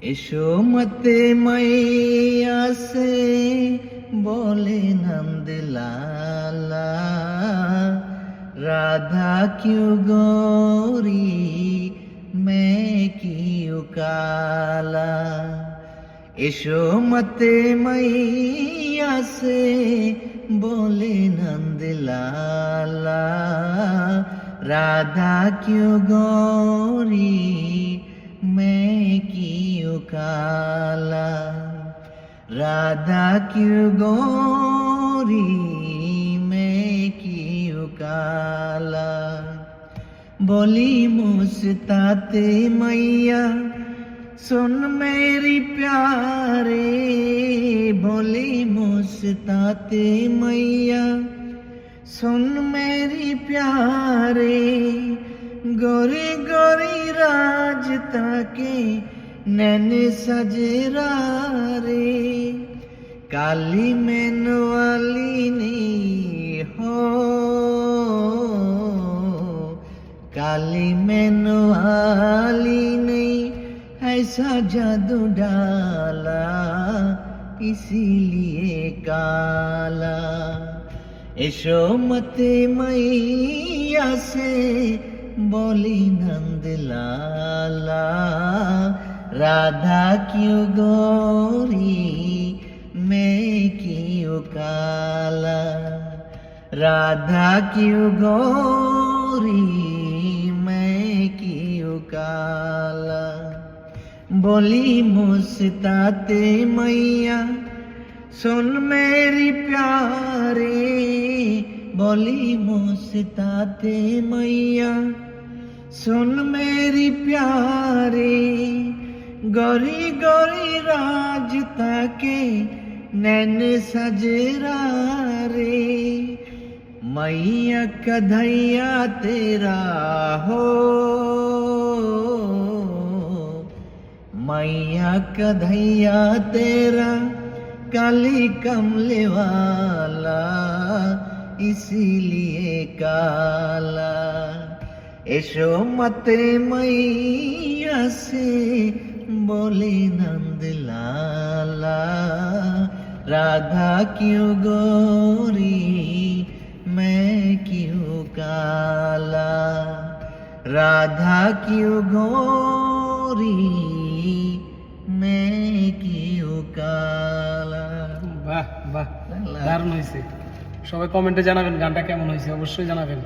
এসো মতে मैया से बोले नंद लाला, राधा क्यों गोरी मैं क्यों काला। एसो मते मैया से बोले नंद लाला, राधा क्यों गोरी मैं क्यों काला। राधा क्यों गोरी मैं क्यों काला। बोली मुस्ताते मैया सुन मेरी प्यारे, बोली मुस्ताते मैया सुन मेरी प्यारे। गोरी गोरी राजता के नैन सजरा रे, काली मैन वाली ने हो, काली मैन वाली ने ऐसा जादू डाला, इसीलिए काला। एसो मते मैया से बोली नंद लाला, राधा क्यों गोरी मैं क्यों काला। राधा क्यों गोरी मैं क्यों काला। बोली मुस्ताते मैया सुन मेरी प्यारे, बोली मुस्ताते मैया सुन मेरी प्यारे। गोरी गोरी राजता के नैन सजरा रे, मैया कन्हैया तेरा हो, मैया कन्हैया तेरा काली कमले वाला, इसीलिए काला। एसो मते मैया से बोले नंद लाला, राधा क्यों गोरी मैं क्यों काला। राधा क्यों गोरी मैं क्यों काला। বাহ বাহ, দারুণ হয়েছে। সবাই কমেন্টে জানাবেন গানটা কেমন হয়েছে, অবশ্যই জানাবেন।